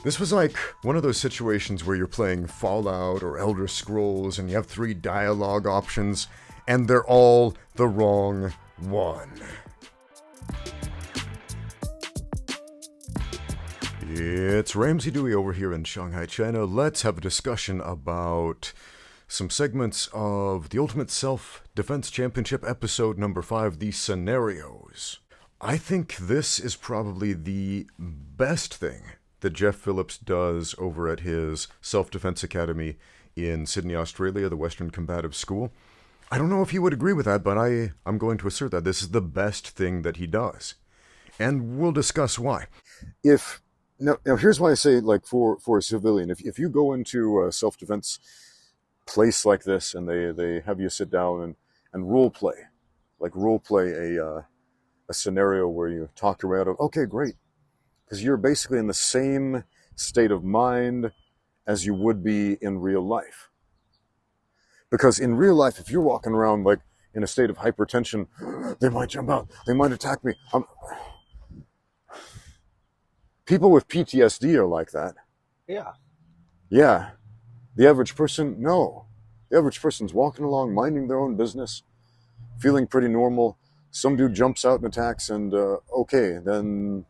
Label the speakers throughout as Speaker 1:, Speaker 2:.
Speaker 1: This was like one of those situations where you're playing Fallout or Elder Scrolls and you have 3 dialogue options and they're all the wrong one. It's Ramsey Dewey over here in Shanghai, China. Let's have a discussion about some segments of the Ultimate Self-Defense Championship episode number 5, the scenarios. I think this is probably the best thing that Jeff Phillips does over at his Self-Defense Academy in Sydney, Australia, the Western Combatives School. I don't know if you would agree with that, but I'm going to assert that this is the best thing that he does. And we'll discuss why. Now here's why I say, like, for a civilian, if you go into a self-defense place like this and they have you sit down and role play a scenario where you talk your way out of, okay, great. Because you're basically in the same state of mind as you would be in real life. Because in real life, if you're walking around like in a state of hypertension, they might jump out, they might attack me. People with PTSD are like that.
Speaker 2: Yeah.
Speaker 1: Yeah. The average person, no. The average person's walking along, minding their own business, feeling pretty normal. Some dude jumps out and attacks and, okay, then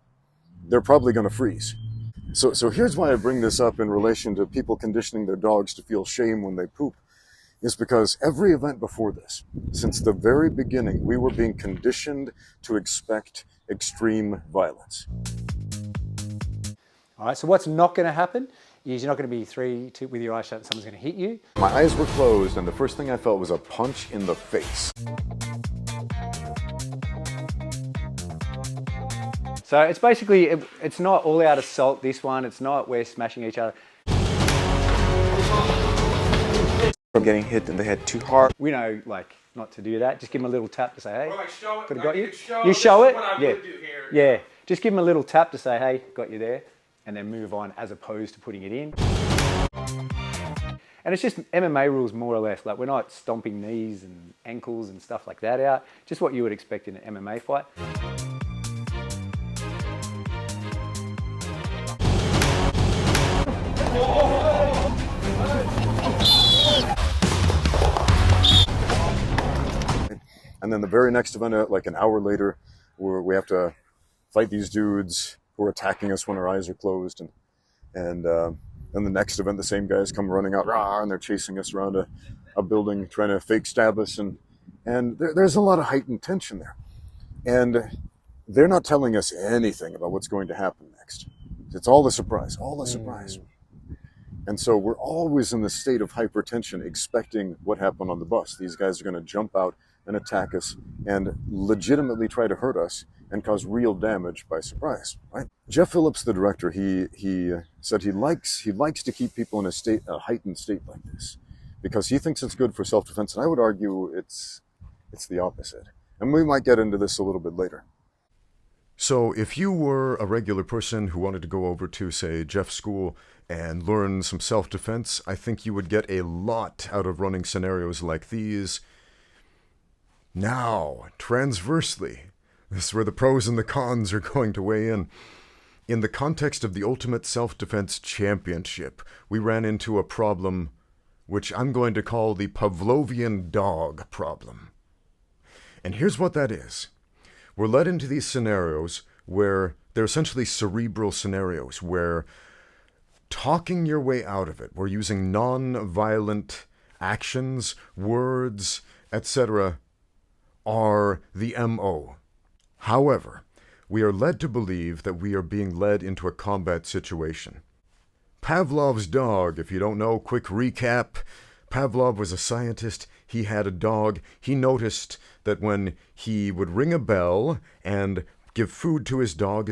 Speaker 1: they're probably going to freeze. So here's why I bring this up in relation to people conditioning their dogs to feel shame when they poop, is because every event before this, since the very beginning, we were being conditioned to expect extreme violence.
Speaker 2: All right, so what's not going to happen is you're not going to be with your eyes shut and someone's going to hit you.
Speaker 1: My eyes were closed and the first thing I felt was a punch in the face.
Speaker 2: So it's basically, it's not all out assault, this one. It's not we're smashing each other.
Speaker 3: From getting hit in the head too hard.
Speaker 2: We know, like, not to do that. Just give them a little tap to say, hey,
Speaker 4: like show it,
Speaker 2: could have
Speaker 4: like
Speaker 2: got you.
Speaker 4: you
Speaker 2: show it?
Speaker 4: What I
Speaker 2: Yeah.
Speaker 4: would do here.
Speaker 2: Yeah. Just give them a little tap to say, hey, got you there. And then move on, as opposed to putting it in. And it's just MMA rules, more or less. Like, we're not stomping knees and ankles and stuff like that out. Just what you would expect in an MMA fight.
Speaker 1: And then the very next event, like an hour later, we have to fight these dudes who are attacking us when our eyes are closed. And then the next event, the same guys come running out, rah, and they're chasing us around a building, trying to fake stab us. And there's a lot of heightened tension there. And they're not telling us anything about what's going to happen next. It's all a surprise, all a surprise. And so we're always in the state of hypertension, expecting what happened on the bus. These guys are going to jump out and attack us and legitimately try to hurt us and cause real damage by surprise, right? Jeff Phillips, the director, he said he likes to keep people in a heightened state like this because he thinks it's good for self-defense. And I would argue it's the opposite. And we might get into this a little bit later. So if you were a regular person who wanted to go over to, say, Jeff's school and learn some self-defense, I think you would get a lot out of running scenarios like these. Now, transversely, this is where the pros and the cons are going to weigh in. In the context of the Ultimate Self-Defense Championship, we ran into a problem which I'm going to call the Pavlovian Dog problem. And here's what that is. We're led into these scenarios where they're essentially cerebral scenarios, where talking your way out of it, we're using non-violent actions, words, etc., are the MO. However, we are led to believe that we are being led into a combat situation. Pavlov's dog, if you don't know, quick recap. Pavlov was a scientist. He had a dog. He noticed that when he would ring a bell and give food to his dog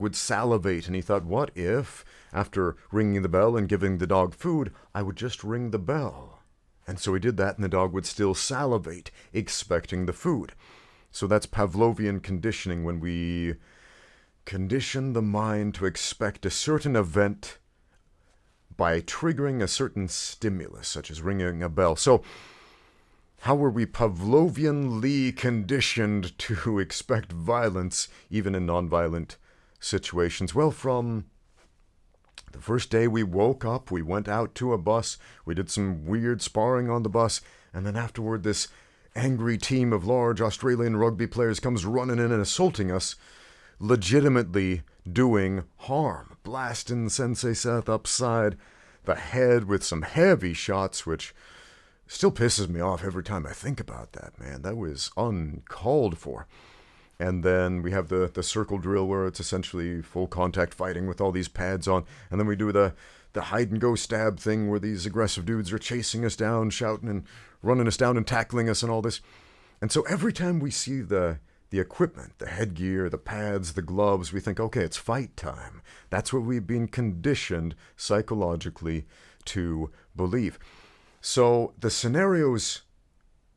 Speaker 1: would salivate. And he thought, what if, after ringing the bell and giving the dog food, I would just ring the bell? And so he did that, and the dog would still salivate, expecting the food. So that's Pavlovian conditioning, when we condition the mind to expect a certain event by triggering a certain stimulus, such as ringing a bell. So how were we Pavlovianly conditioned to expect violence, even in nonviolent situations? Well, from The first day we woke up, we went out to a bus, we did some weird sparring on the bus, and then afterward this angry team of large Australian rugby players comes running in and assaulting us, legitimately doing harm, blasting Sensei Seth upside the head with some heavy shots, which still pisses me off every time I think about that, man. That was uncalled for. And then we have the circle drill where it's essentially full contact fighting with all these pads on. And then we do the hide and go stab thing where these aggressive dudes are chasing us down, shouting and running us down and tackling us and all this. And so every time we see the equipment, the headgear, the pads, the gloves, we think, okay, it's fight time. That's what we've been conditioned psychologically to believe. So the scenarios,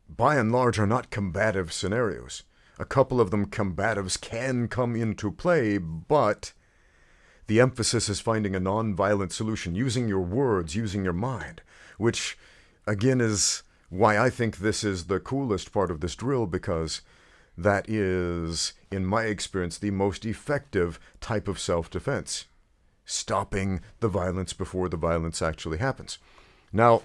Speaker 1: by and large, are not combative scenarios. A couple of them, combatives, can come into play, but the emphasis is finding a non-violent solution, using your words, using your mind, which, again, is why I think this is the coolest part of this drill, because that is, in my experience, the most effective type of self-defense, stopping the violence before the violence actually happens. Now,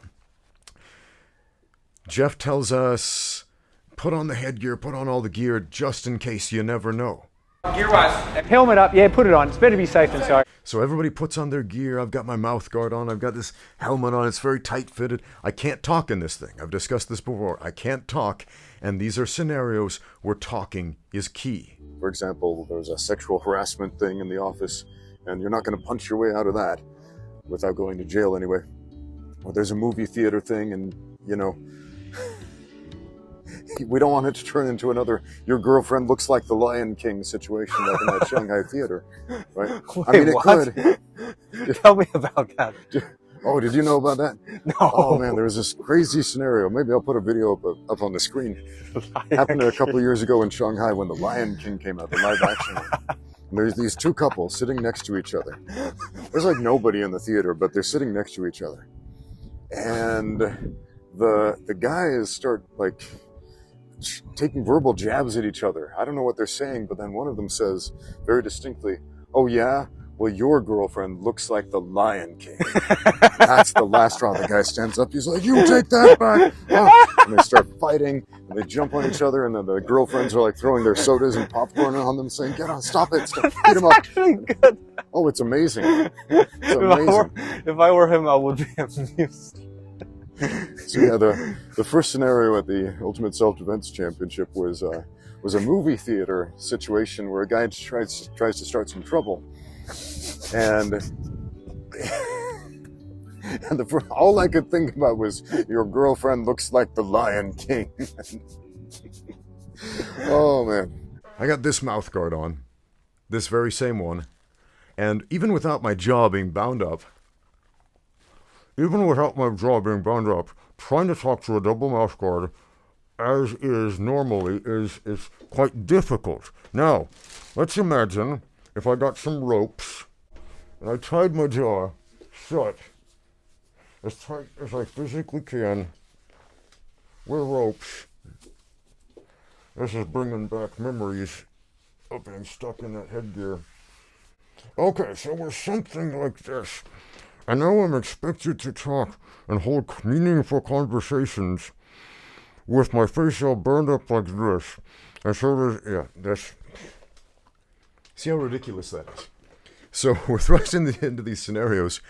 Speaker 1: Jeff tells us, put on the headgear, put on all the gear, just in case, you never know.
Speaker 2: Gear-wise. Helmet up, yeah, put it on. It's better to be safe than sorry.
Speaker 1: So everybody puts on their gear. I've got my mouth guard on. I've got this helmet on. It's very tight-fitted. I can't talk in this thing. I've discussed this before. I can't talk, and these are scenarios where talking is key.
Speaker 4: For example, there's a sexual harassment thing in the office, and you're not going to punch your way out of that without going to jail anyway. Or there's a movie theater thing, and, you know, we don't want it to turn into another your girlfriend looks like the Lion King situation like in that Shanghai theater, right?
Speaker 3: Wait,
Speaker 4: I mean, it
Speaker 3: what?
Speaker 4: could.
Speaker 3: Tell me about that.
Speaker 4: Oh, did you know about that?
Speaker 3: No.
Speaker 4: Oh man, there was this crazy scenario. Maybe I'll put a video up on the screen. Happened a couple of years ago in Shanghai when the Lion King came out, the live action one. And there's these two couples sitting next to each other. There's like nobody in the theater, but they're sitting next to each other. And the guys start like taking verbal jabs at each other. I don't know what they're saying, but then one of them says very distinctly, "Oh yeah? Well, your girlfriend looks like the Lion King." That's the last straw. The guy stands up. He's like, "You take that back." Oh. And they start fighting, and they jump on each other, and then the girlfriends are like throwing their sodas and popcorn on them, saying, "Get on, stop it, stop, beat him up."
Speaker 3: Actually good.
Speaker 4: Oh, it's amazing. It's amazing.
Speaker 3: If I were him, I would be amused.
Speaker 4: So yeah, the first scenario at the Ultimate Self-Defense Championship was a movie theater situation where a guy tries to start some trouble, and all I could think about was your girlfriend looks like the Lion King. Oh man,
Speaker 1: I got this mouth guard on, this very same one, and even without my jaw being bound up, trying to talk to a double mouth guard, as is normally, is quite difficult. Now, let's imagine if I got some ropes and I tied my jaw shut as tight as I physically can with ropes. This is bringing back memories of being stuck in that headgear. Okay, so we're something like this. And now I'm expected to talk and hold meaningful conversations with my face all burned up like this. And so that's... See how ridiculous that is? So we're thrust into these scenarios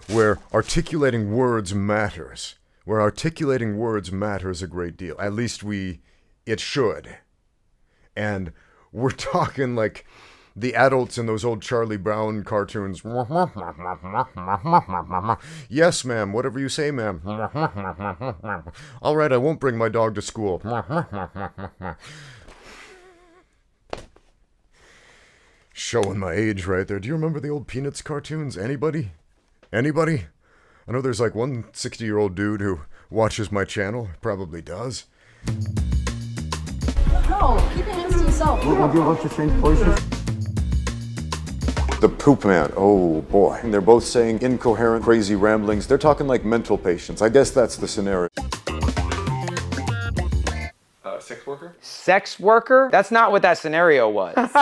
Speaker 1: where articulating words matters. Where articulating words matters a great deal. At least it should. And we're talking like the adults in those old Charlie Brown cartoons. Yes, ma'am. Whatever you say, ma'am. All right, I won't bring my dog to school. Showing my age right there. Do you remember the old Peanuts cartoons? Anybody? Anybody? I know there's like one 60-year-old dude who watches my channel. Probably does.
Speaker 5: No, keep your hands to yourself.
Speaker 4: Would you like to change places? The poop man, oh boy. And they're both saying incoherent, crazy ramblings. They're talking like mental patients. I guess that's the scenario.
Speaker 3: Six
Speaker 6: worker?
Speaker 2: Sex worker? That's not what that scenario was.
Speaker 6: It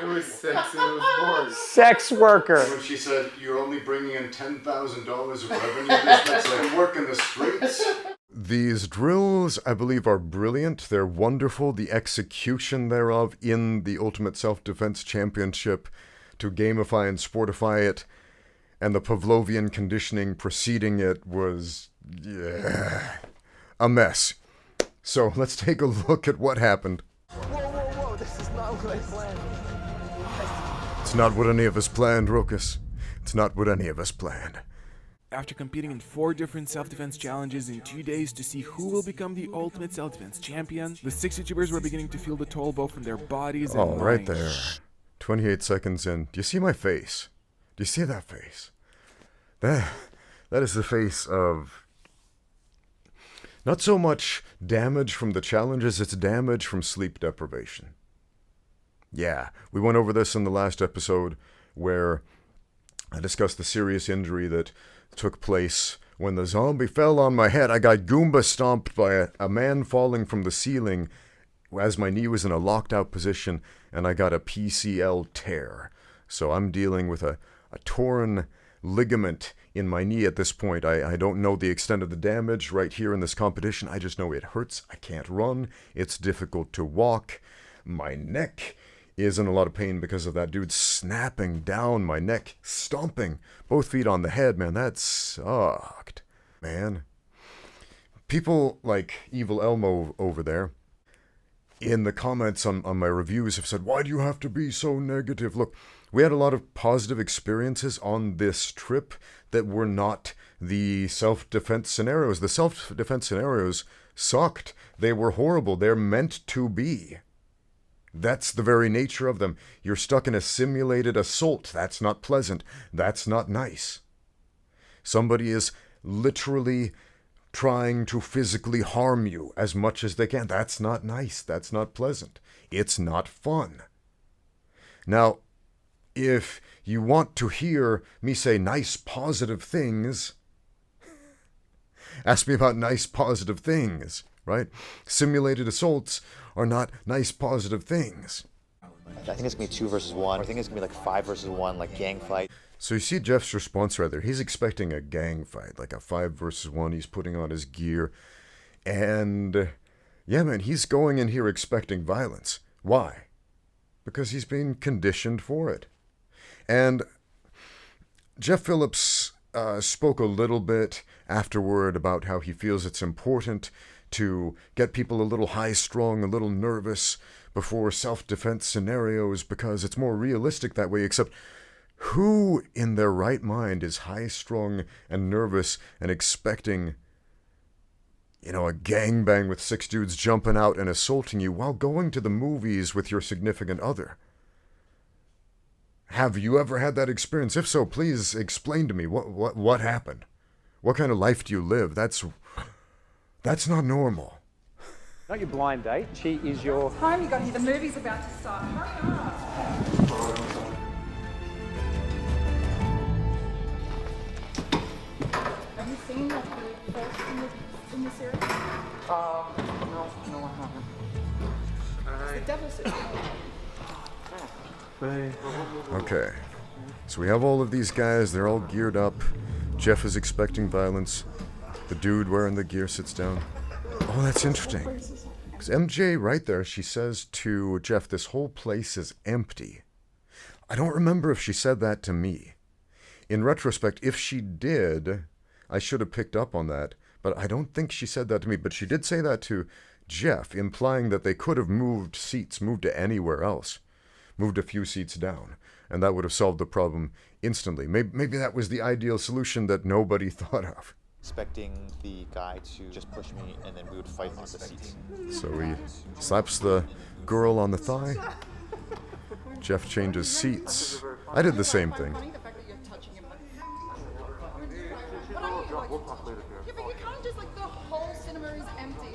Speaker 6: was sex and it was bored.
Speaker 2: Sex worker.
Speaker 1: When she said, you're only bringing in $10,000 of revenue, that's like work in the streets. These drills, I believe, are brilliant. They're wonderful. The execution thereof in the Ultimate Self-Defense Championship to gamify and sportify it, and the Pavlovian conditioning preceding it was, yeah, a mess. So let's take a look at what happened.
Speaker 3: Whoa, this is not what I planned.
Speaker 1: It's not what any of us planned, Rokas. It's not what any of us planned.
Speaker 7: After competing in 4 different self-defense challenges in 2 days to see who will become the ultimate self-defense champion, the 6 YouTubers were beginning to feel the toll both from their bodies and minds.
Speaker 1: Right there. 28 seconds in. Do you see my face? Do you see that face? That is the face of not so much damage from the challenges, it's damage from sleep deprivation. Yeah, we went over this in the last episode where I discussed the serious injury that took place when the zombie fell on my head. I got Goomba stomped by a man falling from the ceiling as my knee was in a locked out position, and I got a PCL tear. So I'm dealing with a torn ligament in my knee at this point. I don't know the extent of the damage right here in this competition. I just know it hurts. I can't run. It's difficult to walk. My neck is in a lot of pain because of that dude snapping down my neck, stomping both feet on the head. Man, that sucked. Man. People like Evil Elmo over there in the comments on my reviews have said, why do you have to be so negative? Look, we had a lot of positive experiences on this trip that were not the self-defense scenarios. The self-defense scenarios sucked. They were horrible. They're meant to be. That's the very nature of them. You're stuck in a simulated assault. That's not pleasant. That's not nice. Somebody is literally trying to physically harm you as much as they can. That's not nice. That's not pleasant. It's not fun. Now, if you want to hear me say nice, positive things, ask me about nice, positive things, right? Simulated assaults are not nice, positive things.
Speaker 8: I think it's going to be 2 versus 1. I think it's going to be like 5 versus 1, like gang fight.
Speaker 1: So you see Jeff's response right there. He's expecting a gang fight, like a 5 versus 1. He's putting on his gear. And, yeah, man, he's going in here expecting violence. Why? Because he's been conditioned for it. And Jeff Phillips spoke a little bit afterward about how he feels it's important to get people a little high-strung, a little nervous before self-defense scenarios because it's more realistic that way, except who in their right mind is high-strung and nervous and expecting, a gangbang with 6 dudes jumping out and assaulting you while going to the movies with your significant other? Have you ever had that experience? If so, please explain to me what happened. What kind of life do you live? That's not normal.
Speaker 2: Not your blind date. She is your...
Speaker 5: Time you got here. The movie's about to start. Hurry up. Have you seen like the first in the series?
Speaker 3: No, I haven't.
Speaker 5: The devil sits
Speaker 1: Okay. So we have all of these guys. They're all geared up. Jeff is expecting violence. The dude wearing the gear sits down. Oh, that's interesting. Because MJ right there, she says to Jeff, this whole place is empty. I don't remember if she said that to me. In retrospect, if she did, I should have picked up on that. But I don't think she said that to me. But she did say that to Jeff, implying that they could have moved seats, moved to anywhere else. Moved a few seats down. And that would have solved the problem instantly. Maybe that was the ideal solution that nobody thought of.
Speaker 8: Expecting the guy to just push me, and then we would fight on the seats.
Speaker 1: So he slaps the girl on the thigh. Jeff changes seats. I did the same thing.
Speaker 5: The fact that you're touching him. What are you like? Yeah, but you can't just like the whole cinema is empty.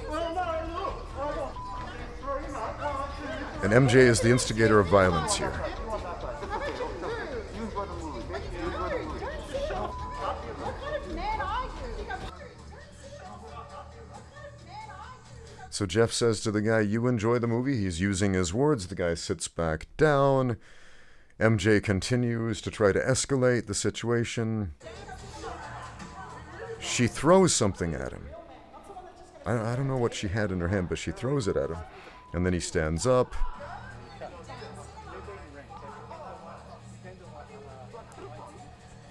Speaker 1: And MJ is the instigator of violence here. So Jeff says to the guy, "You enjoy the movie?" He's using his words. The guy sits back down. MJ continues to try to escalate the situation. She throws something at him. I don't know what she had in her hand, but she throws it at him. And then he stands up.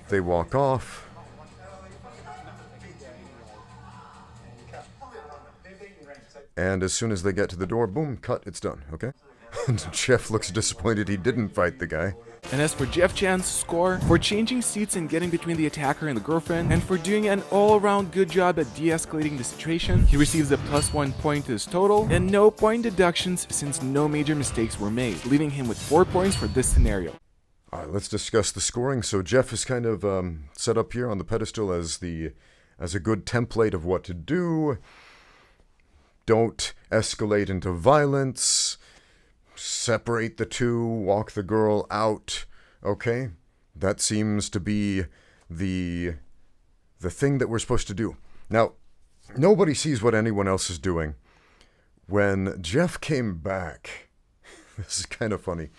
Speaker 1: They walk off. And as soon as they get to the door, boom, cut, it's done, okay? And Jeff looks disappointed he didn't fight the guy.
Speaker 7: And as for Jeff Chan's score, for changing seats and getting between the attacker and the girlfriend, and for doing an all-around good job at de-escalating the situation, he receives a +1 point to his total, and no point deductions since no major mistakes were made, leaving him with 4 points for this scenario.
Speaker 1: Alright, let's discuss the scoring. So Jeff is kind of set up here on the pedestal as a good template of what to do. Don't escalate into violence. Separate the two. Walk the girl out. Okay? That seems to be the thing that we're supposed to do. Now, nobody sees what anyone else is doing. When Jeff came back, this is kind of funny.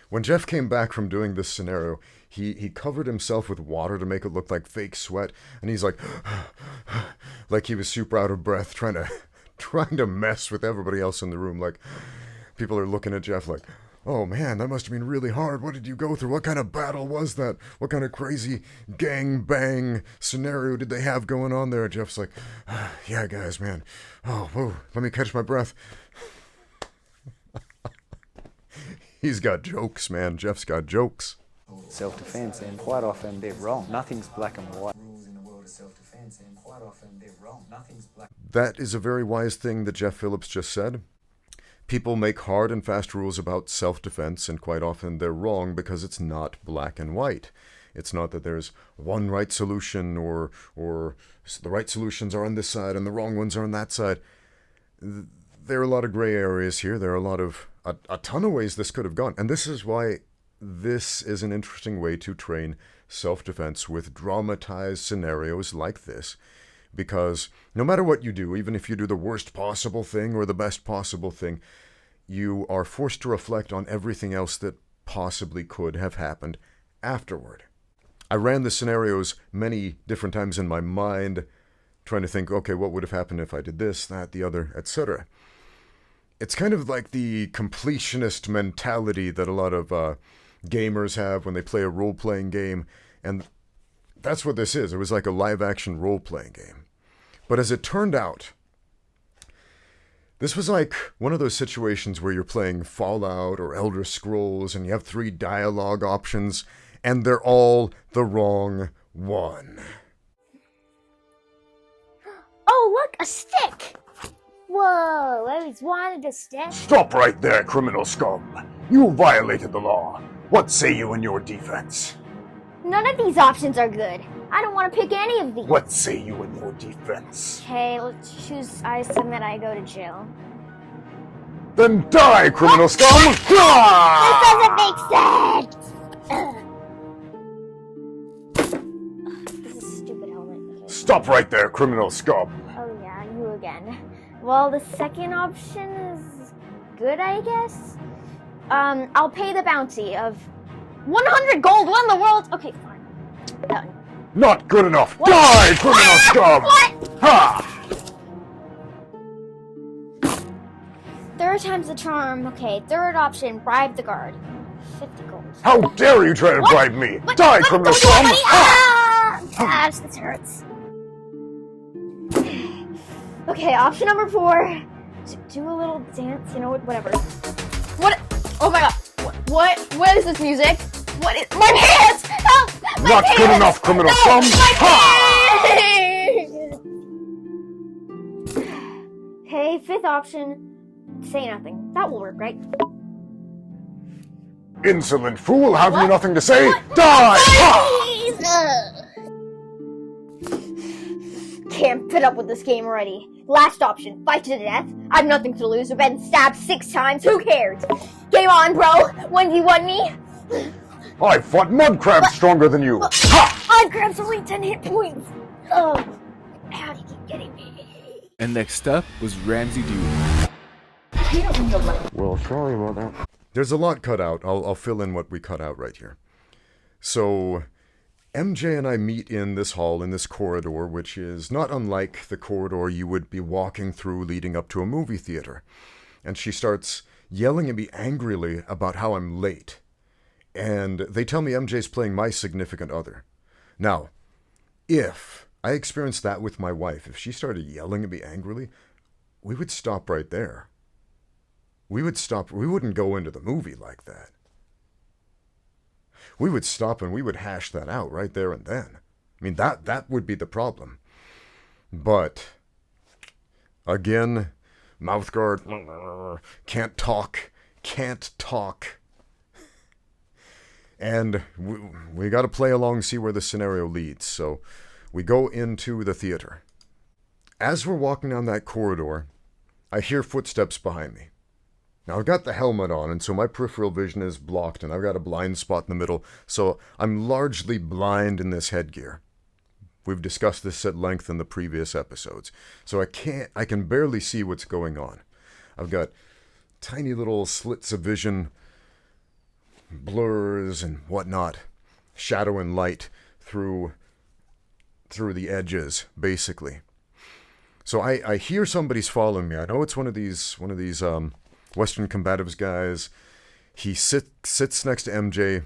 Speaker 1: When Jeff came back from doing this scenario, he covered himself with water to make it look like fake sweat, and he's like he was super out of breath, trying to mess with everybody else in the room. Like, people are looking at Jeff like, "Oh man, that must have been really hard. What did you go through? What kind of battle was that? What kind of crazy gang bang scenario did they have going on there?" Jeff's like, "Yeah, guys, man. Oh, whoa, let me catch my breath." He's got jokes, man. Jeff's got jokes.
Speaker 2: Self-defense, and quite often they're wrong. Nothing's black and white.
Speaker 1: That is a very wise thing that Jeff Phillips just said. People make hard and fast rules about self-defense, and quite often they're wrong because it's not black and white. It's not that there's one right solution or the right solutions are on this side and the wrong ones are on that side. There are a lot of gray areas here. There are a ton of ways this could have gone. And this is why this is an interesting way to train self-defense with dramatized scenarios like this. Because no matter what you do, even if you do the worst possible thing or the best possible thing, you are forced to reflect on everything else that possibly could have happened afterward. I ran the scenarios many different times in my mind, trying to think, okay, what would have happened if I did this, that, the other, etc. It's kind of like the completionist mentality that a lot of gamers have when they play a role-playing game, and that's what this is. It was like a live-action role-playing game. But as it turned out, this was like one of those situations where you're playing Fallout or Elder Scrolls and you have 3 dialogue options, and they're all the wrong one.
Speaker 9: Oh, look, a stick! Whoa, I always wanted a stick.
Speaker 4: Stop right there, criminal scum. You violated the law. What say you in your defense?
Speaker 9: None of these options are good. I don't want to pick any of these.
Speaker 4: What say you in your defense?
Speaker 9: Okay, let's choose I submit I go to jail.
Speaker 4: Then die, criminal scum!
Speaker 9: This doesn't make sense! This is a stupid helmet. Okay.
Speaker 4: Stop right there, criminal scum.
Speaker 9: Oh yeah, you again. Well, the second option is good, I guess. I'll pay the bounty of 100 gold, win the world. Okay, fine. Done.
Speaker 4: Not good enough.
Speaker 9: What?
Speaker 4: Die, criminal scum!
Speaker 9: What?
Speaker 4: Ha!
Speaker 9: Third time's the charm. Okay, third option, bribe the guard. 50 gold.
Speaker 4: How dare you try to bribe me? Die, criminal scum!
Speaker 9: Ah! Gosh, this hurts. Okay, option number 4. Do a little dance, you know, whatever. What? Oh my god. What is this music? What is my pants? Help! My
Speaker 4: Not
Speaker 9: pants!
Speaker 4: good enough, criminal scum!
Speaker 9: My pants! Okay, 5th option. Say nothing. That will work, right?
Speaker 4: Insolent fool, have you nothing to say?
Speaker 9: What?
Speaker 4: Die!
Speaker 9: Please! Can't put up with this game already. Last option, fight to the death. I have nothing to lose. I've been stabbed 6 times. Who cares? Game on, bro. 1v1 me.
Speaker 4: I fought mud crabs stronger than you. Ha!
Speaker 9: Mud crabs only 10 hit points. Oh, how do you keep getting me?
Speaker 7: And next up was Ramsey Dewey.
Speaker 5: hate it when you're like.
Speaker 4: Well, sorry about that.
Speaker 1: There's a lot cut out. I'll fill in what we cut out right here. So, MJ and I meet in this hall, in this corridor, which is not unlike the corridor you would be walking through leading up to a movie theater. And she starts yelling at me angrily about how I'm late. And they tell me MJ's playing my significant other. Now, if I experienced that with my wife, if she started yelling at me angrily, we would stop right there. We would stop. We wouldn't go into the movie like that. We would stop and we would hash that out right there and then. I mean, that would be the problem. But, again, mouth guard, can't talk. And we got to play along, see where the scenario leads. So we go into the theater. As we're walking down that corridor, I hear footsteps behind me. Now, I've got the helmet on, and so my peripheral vision is blocked, and I've got a blind spot in the middle, so I'm largely blind in this headgear. We've discussed this at length in the previous episodes, so I can barely see what's going on. I've got tiny little slits of vision, blurs and whatnot, shadow and light through the edges, basically. So I hear somebody's following me. I know it's one of these Western Combatives guys. He sits next to MJ.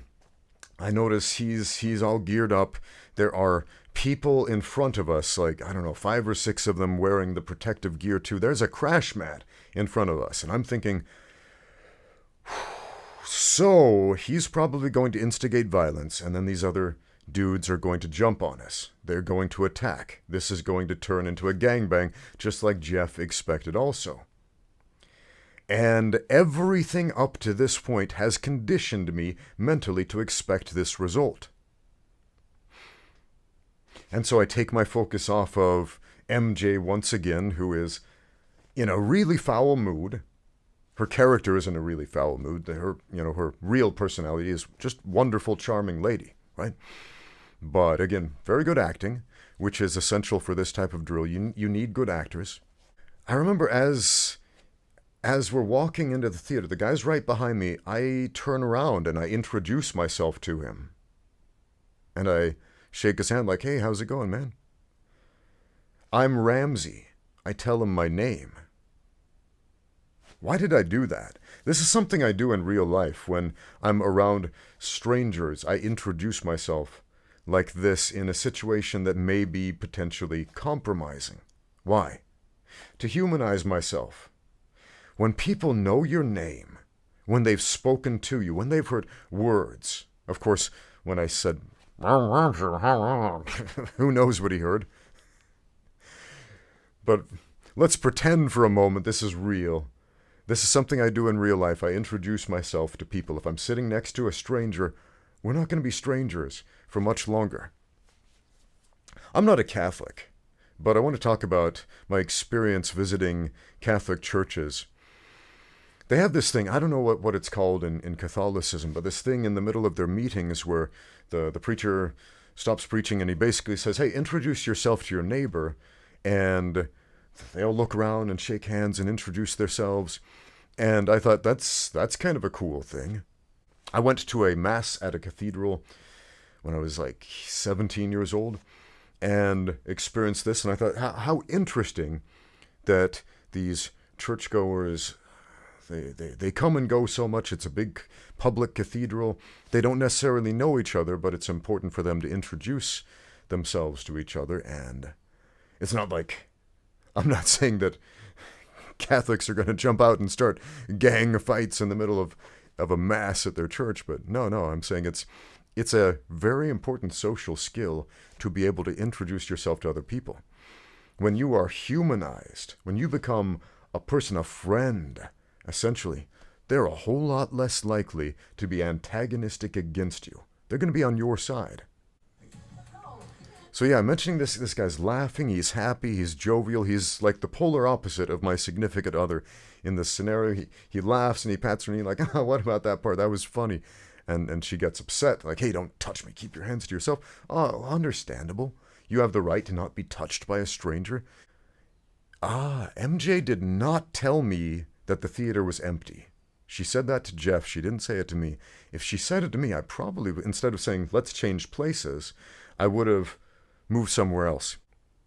Speaker 1: I notice he's all geared up. There are people in front of us, like, I don't know, 5 or 6 of them wearing the protective gear too. There's a crash mat in front of us. And I'm thinking, so he's probably going to instigate violence, and then these other dudes are going to jump on us. They're going to attack. This is going to turn into a gangbang, just like Jeff expected also. And everything up to this point has conditioned me mentally to expect this result. And so I take my focus off of MJ once again, who is in a really foul mood. Her character is in a really foul mood. Her real personality is just wonderful, charming lady, right? But again, very good acting, which is essential for this type of drill. You need good actors. I remember as we're walking into the theater, the guy's right behind me. I turn around and I introduce myself to him. And I shake his hand like, hey, how's it going, man? I'm Ramsey. I tell him my name. Why did I do that? This is something I do in real life. When I'm around strangers, I introduce myself like this in a situation that may be potentially compromising. Why? To humanize myself. When people know your name, when they've spoken to you, when they've heard words. Of course, when I said, who knows what he heard? But let's pretend for a moment this is real. This is something I do in real life. I introduce myself to people. If I'm sitting next to a stranger, we're not going to be strangers for much longer. I'm not a Catholic, but I want to talk about my experience visiting Catholic churches. They have this thing, I don't know what it's called in Catholicism, but this thing in the middle of their meetings where the preacher stops preaching and he basically says, hey, introduce yourself to your neighbor, and they all look around and shake hands and introduce themselves. And I thought, that's kind of a cool thing. I went to a mass at a cathedral when I was like 17 years old and experienced this, and I thought, how interesting that these churchgoers, they come and go so much. It's a big public cathedral. They don't necessarily know each other, but it's important for them to introduce themselves to each other. And it's not like, I'm not saying that Catholics are going to jump out and start gang fights in the middle of a mass at their church, but no, I'm saying it's a very important social skill to be able to introduce yourself to other people. When you are humanized, when you become a person, a friend, essentially, they're a whole lot less likely to be antagonistic against you. They're going to be on your side. So yeah, mentioning this guy's laughing, he's happy, he's jovial, he's like the polar opposite of my significant other in this scenario. He laughs and he pats her knee like, oh, what about that part? That was funny. And she gets upset, like, hey, don't touch me, keep your hands to yourself. Oh, understandable. You have the right to not be touched by a stranger. MJ did not tell me that the theater was empty. She said that to Jeff. She didn't say it to me. If she said it to me, I probably, instead of saying, let's change places, I would have moved somewhere else.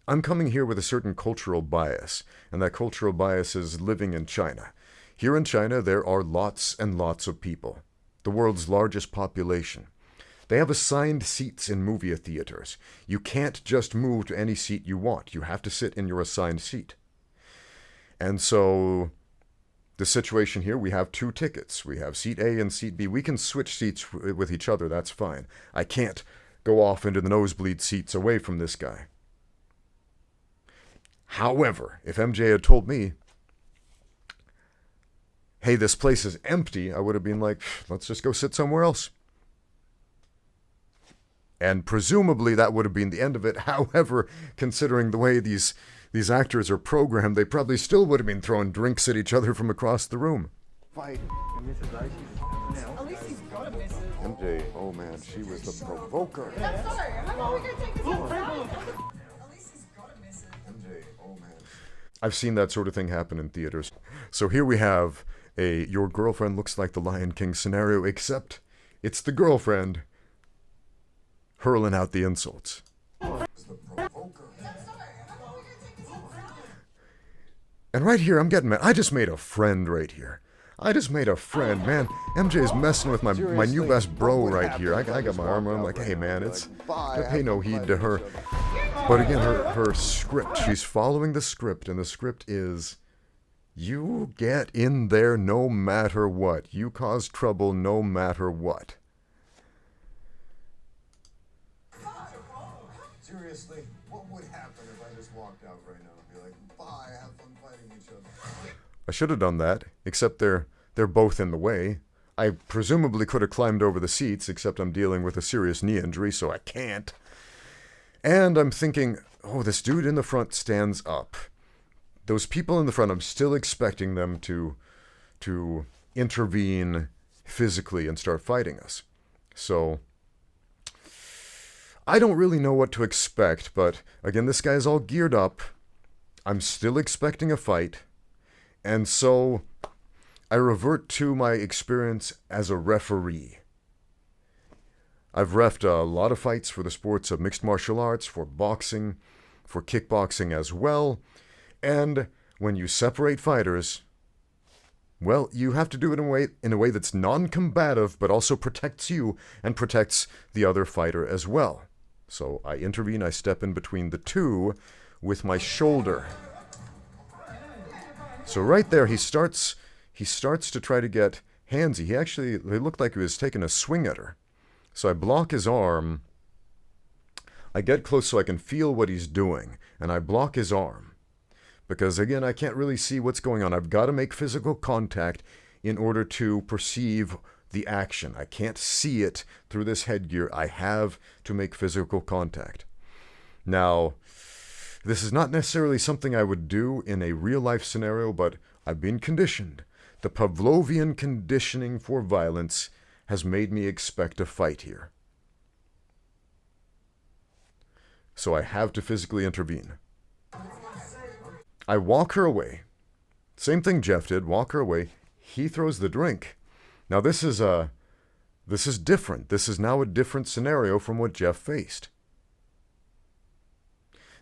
Speaker 1: I'm coming here with a certain cultural bias, and that cultural bias is living in China. Here in China, there are lots and lots of people, the world's largest population. They have assigned seats in movie theaters. You can't just move to any seat you want. You have to sit in your assigned seat. And so the situation here, we have 2 tickets. We have seat A and seat B. We can switch seats with each other. That's fine. I can't go off into the nosebleed seats away from this guy. However, if MJ had told me, hey, this place is empty, I would have been like, let's just go sit somewhere else. And presumably that would have been the end of it. However, considering the way these actors are programmed, they probably still would have been throwing drinks at each other from across the room.
Speaker 4: Fight.
Speaker 5: At least he's got a message.
Speaker 4: MJ, oh man, she was the provoker.
Speaker 5: I'm sorry. How are we going to take this out?
Speaker 3: At least he's got a message.
Speaker 4: MJ, oh man.
Speaker 1: I've seen that sort of thing happen in theaters. So here we have a your girlfriend looks like the Lion King scenario, except it's the girlfriend hurling out the insults. And right here, I'm getting mad. I just made a friend right here. I just made a friend, man. MJ is messing with my new best bro right here. I got my arm around him like, hey man, I pay no heed to her. But again, her script, she's following the script, and the script is, you get in there no matter what. You cause trouble no matter what.
Speaker 4: Seriously, what would happen if I just walked out right now and be like, bye, have fun fighting each other?
Speaker 1: I should have done that, except they're both in the way. I presumably could have climbed over the seats, except I'm dealing with a serious knee injury, so I can't. And I'm thinking, oh, this dude in the front stands up. Those people in the front, I'm still expecting them to intervene physically and start fighting us. So I don't really know what to expect, but again, this guy's all geared up. I'm still expecting a fight. And so I revert to my experience as a referee. I've reffed a lot of fights for the sports of mixed martial arts, for boxing, for kickboxing as well. And when you separate fighters, well, you have to do it in a way that's non-combative, but also protects you and protects the other fighter as well. So I intervene, I step in between the two with my shoulder. So right there, he starts to try to get handsy. He looked like he was taking a swing at her. So I block his arm. I get close so I can feel what he's doing, and I block his arm. Because again, I can't really see what's going on. I've got to make physical contact in order to perceive the action. I can't see it through this headgear. I have to make physical contact. Now, this is not necessarily something I would do in a real-life scenario, but I've been conditioned. The Pavlovian conditioning for violence has made me expect a fight here. So I have to physically intervene. I walk her away. Same thing Jeff did, walk her away. He throws the drink. Now this is different. This is now a different scenario from what Jeff faced.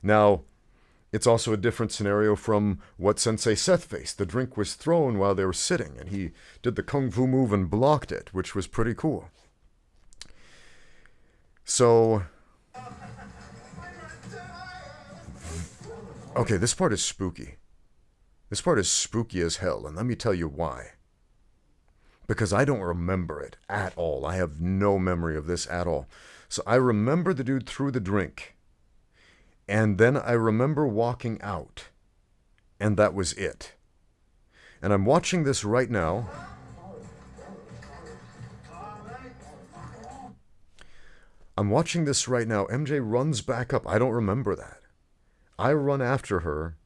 Speaker 1: Now, it's also a different scenario from what Sensei Seth faced. The drink was thrown while they were sitting, and he did the kung fu move and blocked it, which was pretty cool. So, okay, this part is spooky. This part is spooky as hell, and let me tell you why. Because I don't remember it at all. I have no memory of this at all. So I remember the dude threw the drink. And then I remember walking out. And that was it. And I'm watching this right now. MJ runs back up. I don't remember that. I run after her.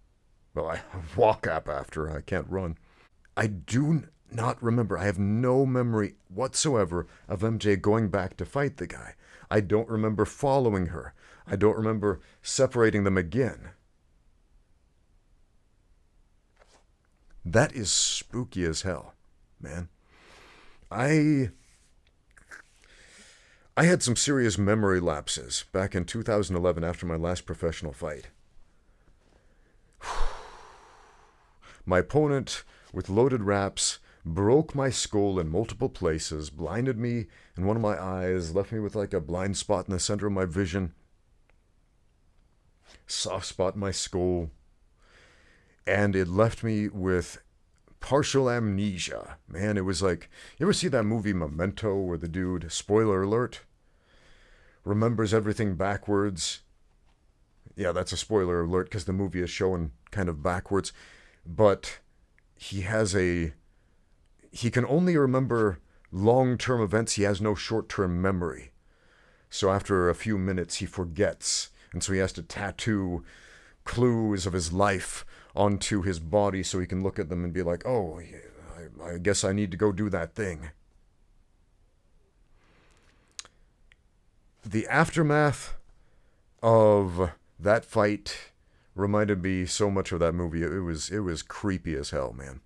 Speaker 1: Well, I walk up after her. I can't run. I do not remember. I have no memory whatsoever of MJ going back to fight the guy. I don't remember following her. I don't remember separating them again. That is spooky as hell, man. I had some serious memory lapses back in 2011 after my last professional fight. My opponent, with loaded wraps, broke my skull in multiple places, blinded me in one of my eyes, left me with like a blind spot in the center of my vision, soft spot in my skull, and it left me with partial amnesia. Man, it was like, you ever see that movie Memento where the dude, spoiler alert, remembers everything backwards? Yeah, that's a spoiler alert because the movie is showing kind of backwards. But he can only remember long-term events. He has no short-term memory. So after a few minutes, he forgets. And so he has to tattoo clues of his life onto his body so he can look at them and be like, oh, I guess I need to go do that thing. The aftermath of that fight reminded me so much of that movie. It was creepy as hell, man.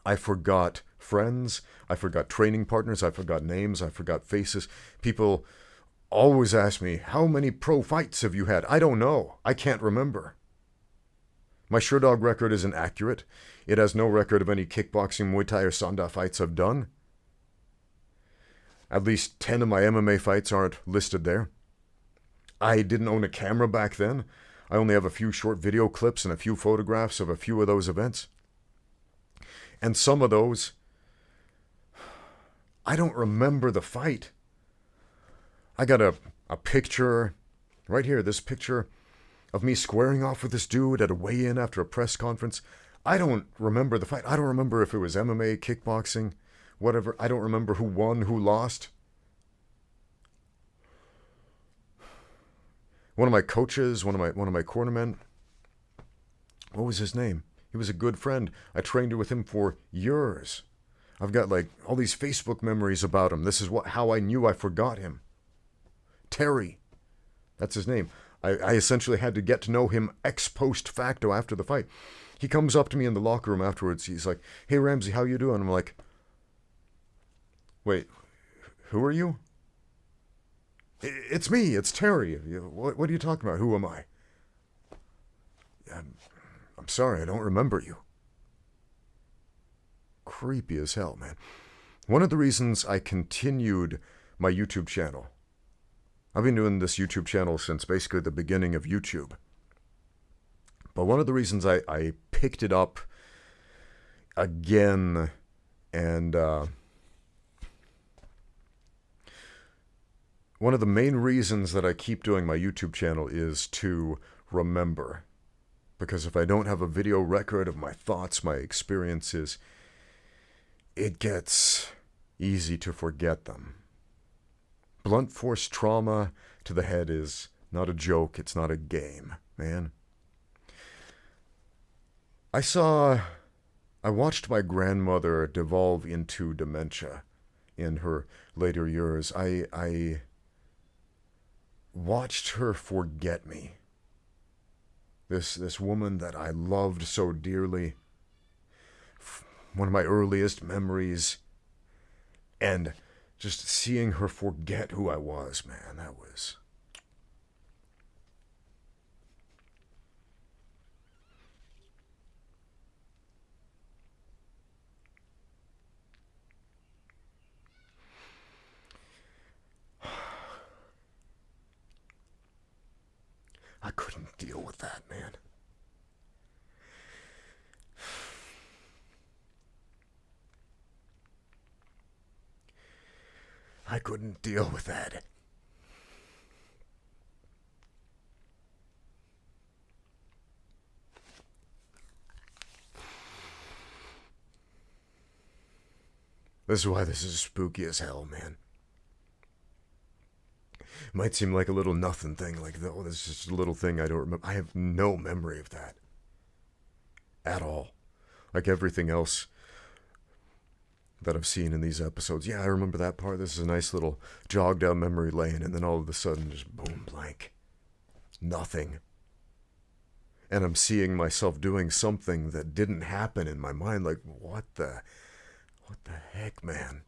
Speaker 1: I forgot friends. I forgot training partners. I forgot names. I forgot faces. People always ask me, how many pro fights have you had? I don't know. I can't remember. My Sherdog record isn't accurate. It has no record of any kickboxing, Muay Thai, or Sanda fights I've done. At least 10 of my MMA fights aren't listed there. I didn't own a camera back then. I only have a few short video clips and a few photographs of a few of those events. And some of those, I don't remember the fight. I got a picture, right here, this picture of me squaring off with this dude at a weigh-in after a press conference. I don't remember the fight. I don't remember if it was MMA, kickboxing, whatever. I don't remember who won, who lost. One of my coaches, one of my cornermen, what was his name? He was a good friend. I trained with him for years. I've got like all these Facebook memories about him. This is how I knew I forgot him. Terry, that's his name. I essentially had to get to know him ex post facto after the fight. He comes up to me in the locker room afterwards. He's like, hey, Ramsey, how you doing? I'm like, wait, who are you? It's me. It's Terry. What are you talking about? Who am I? I'm sorry. I don't remember you. Creepy as hell, man. One of the reasons I continued my YouTube channel, I've been doing this YouTube channel since basically the beginning of YouTube. But one of the reasons I picked it up again and one of the main reasons that I keep doing my YouTube channel is to remember. Because if I don't have a video record of my thoughts, my experiences, it gets easy to forget them. Blunt force trauma to the head is not a joke. It's not a game, man. I watched my grandmother devolve into dementia in her later years. I watched her forget me. This woman that I loved so dearly. One of my earliest memories. And just seeing her forget who I was, man, that was... I couldn't deal with that, man. I couldn't deal with that. This is why this is spooky as hell, man. Might seem like a little nothing thing, like, oh, this is just a little thing I don't remember. I have no memory of that. At all. Like everything else that I've seen in these episodes. Yeah, I remember that part. This is a nice little jog down memory lane, and then all of a sudden, just boom, blank. Nothing. and I'm seeing myself doing something that didn't happen in my mind. Like, what the heck, man?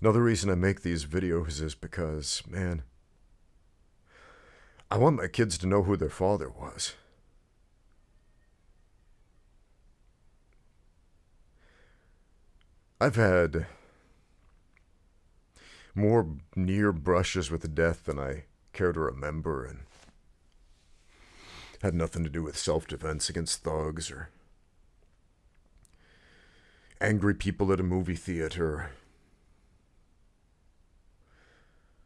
Speaker 1: Another reason I make these videos is because, man, I want my kids to know who their father was. I've had more near brushes with death than I care to remember, and had nothing to do with self-defense against thugs or angry people at a movie theater.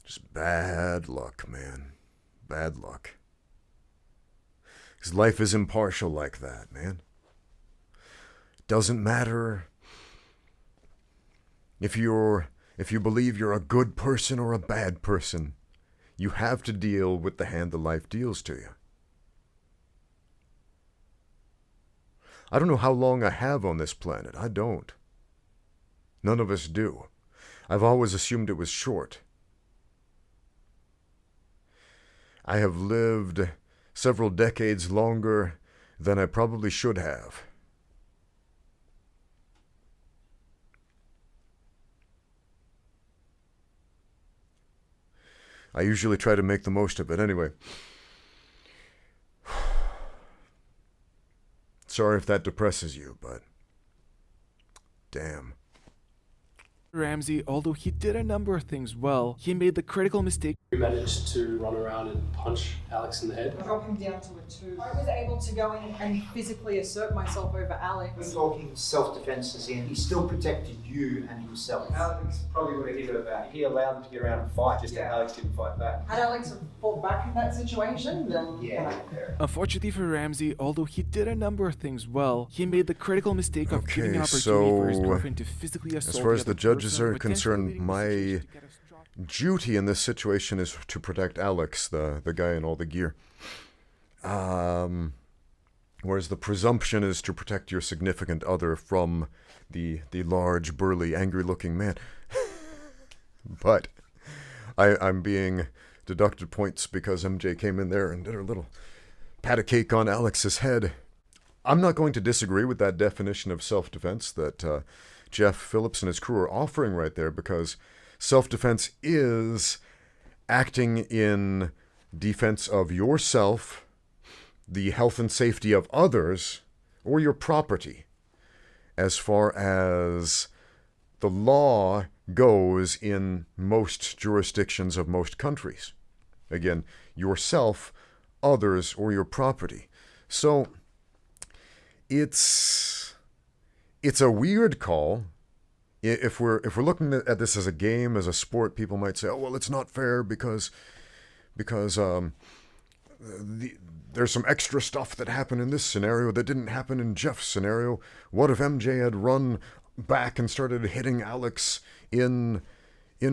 Speaker 1: Just bad luck, man. Bad luck. Because life is impartial like that, man. It doesn't matter if you believe you're a good person or a bad person. You have to deal with the hand that life deals to you. I don't know how long I have on this planet. I don't. None of us do. I've always assumed it was short. I have lived several decades longer than I probably should have. I usually try to make the most of it anyway. Sorry if that depresses you, but damn.
Speaker 7: Ramsey, although he did a number of things well, he made the critical mistake.
Speaker 10: We managed to run around and punch Alex in the head.
Speaker 3: Drop him down to a 2. I was able to go in and physically assert myself over Alex.
Speaker 11: We're talking self-defense as in he still protected you and himself.
Speaker 2: Alex probably would have hit her back. He allowed them to get around and fight, just that Alex didn't fight back.
Speaker 3: Had Alex have fought back in that situation, then
Speaker 7: Unfortunately for Ramsey, although he did a number of things well, he made the critical mistake of giving an opportunity for his girlfriend to physically assault
Speaker 1: as far as the judges
Speaker 7: person,
Speaker 1: are concerned, my duty in this situation is to protect Alex, the guy in all the gear. Whereas the presumption is to protect your significant other from the large, burly, angry-looking man. But I'm being deducted points because MJ came in there and did her little pat of cake on Alex's head. I'm not going to disagree with that definition of self-defense that Jeff Phillips and his crew are offering right there, because self-defense is acting in defense of yourself, the health and safety of others, or your property, as far as the law goes in most jurisdictions of most countries. Again, yourself, others, or your property. So it's a weird call. If we're looking at this as a game, as a sport, people might say, "Oh, well, it's not fair because there's some extra stuff that happened in this scenario that didn't happen in Jeff's scenario. What if MJ had run back and started hitting Alex in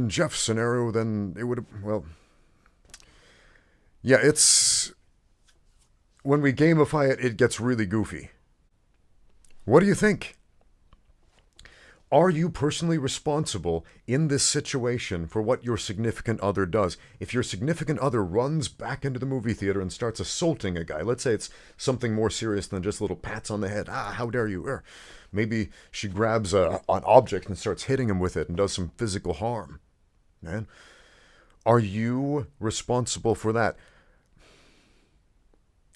Speaker 1: Jeff's scenario? Then it would have, well, yeah, it's when we gamify it, it gets really goofy. What do you think? Are you personally responsible in this situation for what your significant other does? If your significant other runs back into the movie theater and starts assaulting a guy, let's say it's something more serious than just little pats on the head. How dare you? Or maybe she grabs an object and starts hitting him with it and does some physical harm. Man, are you responsible for that?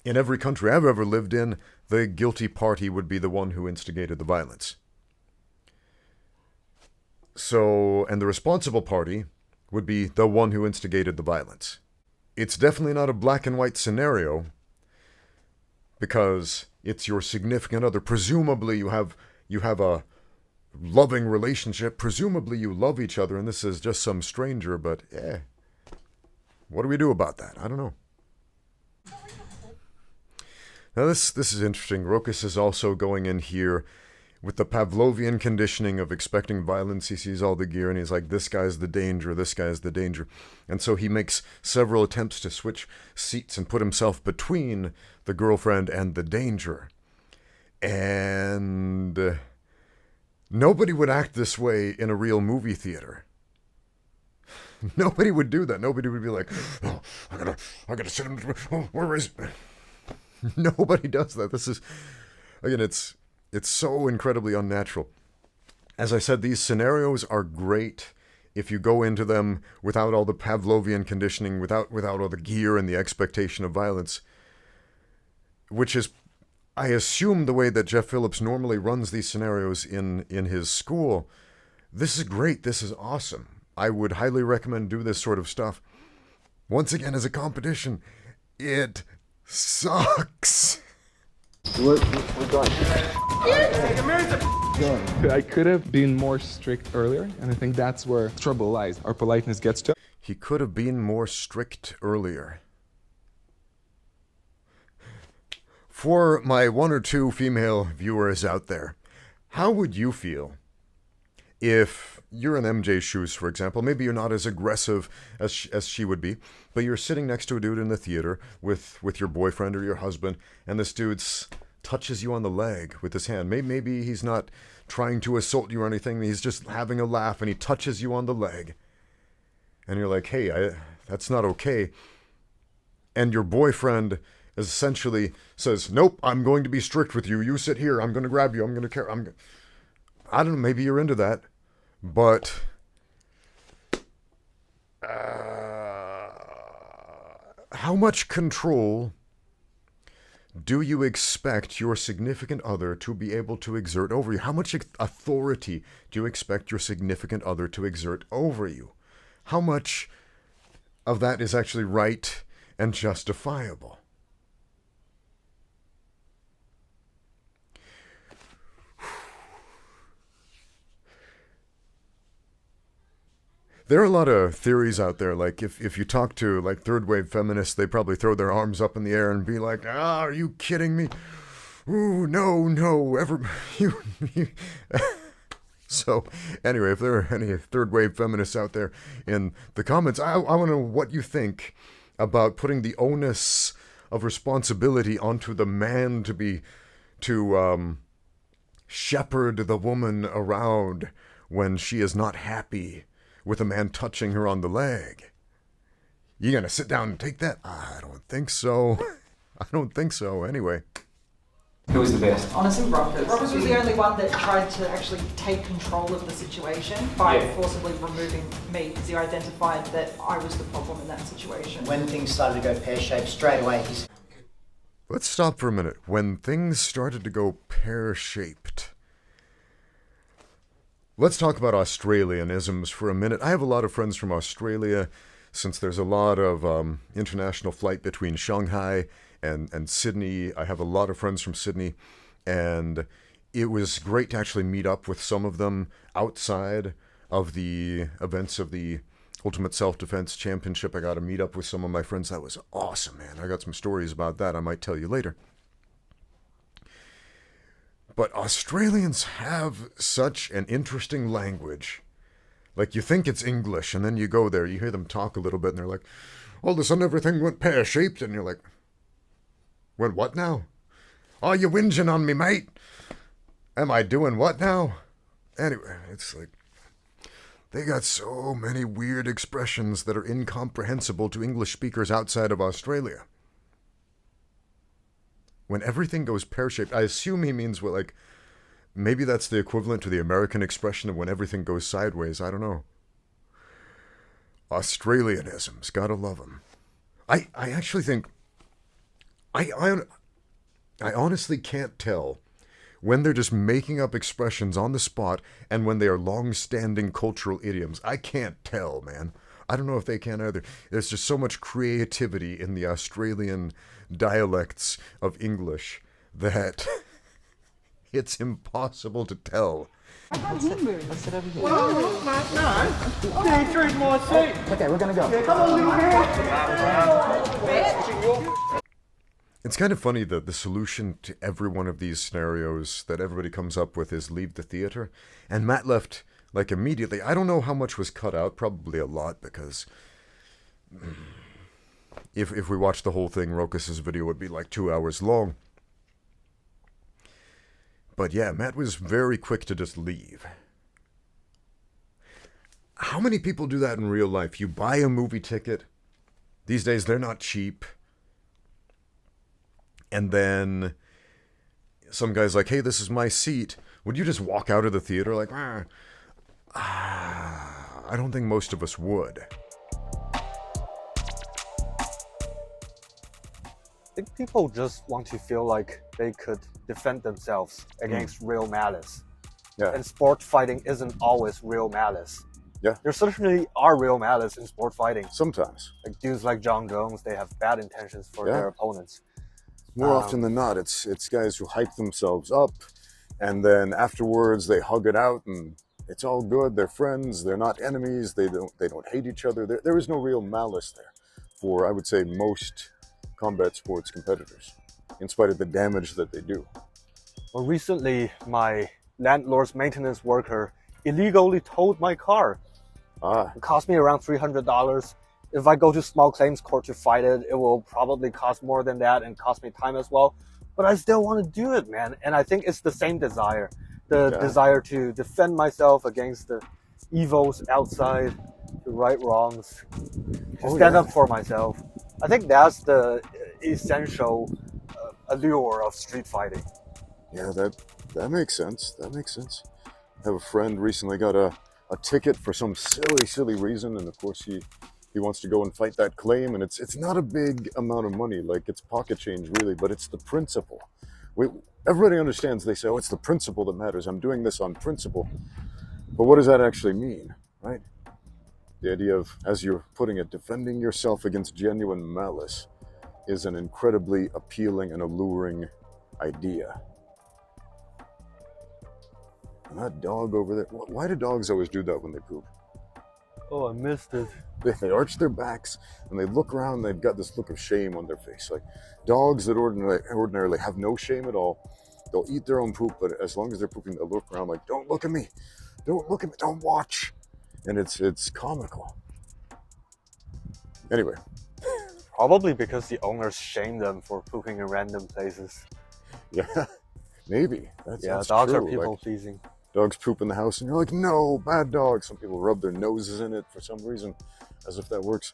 Speaker 1: In every country I've ever lived in, the guilty party would be the one who instigated the violence. So, and the responsible party would be the one who instigated the violence. It's definitely not a black and white scenario because it's your significant other. Presumably you have a loving relationship. Presumably you love each other, and this is just some stranger, but what do we do about that? I don't know. Now this is interesting. Rokas is also going in here with the Pavlovian conditioning of expecting violence. He sees all the gear and he's like, this guy's the danger, this guy's the danger. And so he makes several attempts to switch seats and put himself between the girlfriend and the danger. And Nobody would act this way in a real movie theater. Nobody would do that. Nobody would be like, oh, I gotta sit him. Oh, where is it? Nobody does that. This is, again, it's so incredibly unnatural. As I said, these scenarios are great if you go into them without all the Pavlovian conditioning, without all the gear and the expectation of violence, which is, I assume, the way that Jeff Phillips normally runs these scenarios in his school. This is great. This is awesome. I would highly recommend do this sort of stuff. Once again, as a competition, it sucks.
Speaker 4: We're done.
Speaker 6: I could have been more strict earlier, and I think that's where trouble lies. Our politeness gets to.
Speaker 1: He could have been more strict earlier. For my 1 or 2 female viewers out there, how would you feel if you're in MJ's shoes, for example? Maybe you're not as aggressive as she would be, but you're sitting next to a dude in the theater with your boyfriend or your husband, and this dude touches you on the leg with his hand. Maybe he's not trying to assault you or anything. He's just having a laugh, and he touches you on the leg. And you're like, hey, that's not okay. And your boyfriend essentially says, nope, I'm going to be strict with you. You sit here. I'm going to grab you. I'm going to care. I don't know. Maybe you're into that. But how much control do you expect your significant other to be able to exert over you? How much authority do you expect your significant other to exert over you? How much of that is actually right and justifiable? There are a lot of theories out there, like if you talk to like third wave feminists, they probably throw their arms up in the air and be like, are you kidding me? Ooh, no, So anyway, if there are any third wave feminists out there in the comments, I want to know what you think about putting the onus of responsibility onto the man to shepherd the woman around when she is not happy with a man touching her on the leg. You gonna sit down and take that? I don't think so. I don't think so, anyway.
Speaker 2: Who was the best?
Speaker 3: Honestly, Rokas. Rokas was the only one that tried to actually take control of the situation by forcibly removing me, because he identified that I was the problem in that situation.
Speaker 11: When things started to go pear-shaped, straight away he's...
Speaker 1: Let's stop for a minute. When things started to go pear-shaped. Let's talk about Australianisms for a minute. I have a lot of friends from Australia, since there's a lot of international flight between Shanghai and Sydney. I have a lot of friends from Sydney, and it was great to actually meet up with some of them outside of the events of the Ultimate Self-Defense Championship. I got to meet up with some of my friends. That was awesome, man. I got some stories about that I might tell you later. But Australians have such an interesting language. Like, you think it's English, and then you go there, you hear them talk a little bit, and they're like, all of a sudden everything went pear-shaped, and you're like, went what now? Oh, you whinging on me, mate? Am I doing what now? Anyway, it's like, they got so many weird expressions that are incomprehensible to English speakers outside of Australia. When everything goes pear-shaped, I assume he means what, like, maybe that's the equivalent to the American expression of when everything goes sideways. I don't know. Australianisms, gotta love them. I actually think, I honestly can't tell when they're just making up expressions on the spot and when they are long-standing cultural idioms. I can't tell, man. I don't know if they can either. There's just so much creativity in the Australian dialects of English that it's impossible to tell.
Speaker 3: I can't move.
Speaker 11: Let's sit over here.
Speaker 3: Whoa, no.
Speaker 11: Get through my seat. Okay, we're going to go. Yeah, come on,
Speaker 1: It's kind of funny that the solution to every one of these scenarios that everybody comes up with is leave the theater. And Matt left, like, immediately. I don't know how much was cut out, probably a lot, because if we watched the whole thing, Rokas' video would be like 2 hours long. But yeah, Matt was very quick to just leave. How many people do that in real life? You buy a movie ticket. These days, they're not cheap. And then some guy's like, hey, this is my seat. Would you just walk out of the theater like, I don't think most of us would.
Speaker 12: I think people just want to feel like they could defend themselves against real malice.
Speaker 4: Yeah.
Speaker 12: And sport fighting isn't always real malice.
Speaker 4: Yeah.
Speaker 12: There certainly are real malice in sport fighting.
Speaker 4: Sometimes.
Speaker 12: Like dudes like John Jones, they have bad intentions for their opponents.
Speaker 4: More often than not, it's guys who hype themselves up, and then afterwards they hug it out, and it's all good. They're friends. They're not enemies. They don't hate each other. There is no real malice there for, I would say, most combat sports competitors, in spite of the damage that they do.
Speaker 12: Well, recently, my landlord's maintenance worker illegally towed my car. It cost me around $300. If I go to small claims court to fight it, it will probably cost more than that and cost me time as well. But I still want to do it, man. And I think it's the same desire. The desire to defend myself against the evils outside, to right wrongs, to stand up for myself. I think that's the essential allure of street fighting.
Speaker 4: Yeah, that makes sense. That makes sense. I have a friend recently got a ticket for some silly reason, and of course he wants to go and fight that claim, and it's not a big amount of money, like it's pocket change really, but it's the principle. Everybody understands, they say, oh, it's the principle that matters. I'm doing this on principle. But what does that actually mean, right? The idea of, as you're putting it, defending yourself against genuine malice is an incredibly appealing and alluring idea. And that dog over there, why do dogs always do that when they poop?
Speaker 12: Oh, I missed it.
Speaker 4: They arch their backs and they look around, they've got this look of shame on their face. Like dogs that ordinarily have no shame at all, they'll eat their own poop, but as long as they're pooping, they'll look around like, don't look at me, don't look at me, don't watch. And it's comical. Anyway.
Speaker 12: Probably because the owners shame them for pooping in random places.
Speaker 4: Yeah, maybe. That's
Speaker 12: dogs
Speaker 4: true.
Speaker 12: are people pleasing.
Speaker 4: Dogs poop in the house and you're like, no, bad dog. Some people rub their noses in it for some reason, as if that works.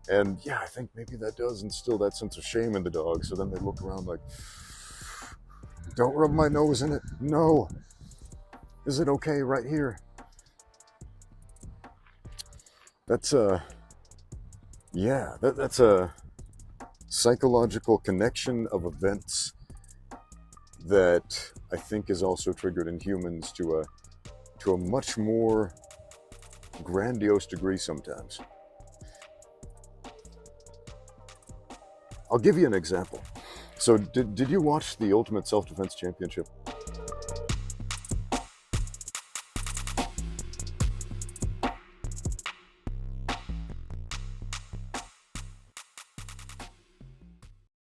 Speaker 4: And yeah, I think maybe that does instill that sense of shame in the dog. So then they look around like, don't rub my nose in it. No. Is it okay right here? That's that's a psychological connection of events that I think is also triggered in humans to a much more grandiose degree sometimes. I'll give you an example. So did you watch the Ultimate Self-Defense Championship?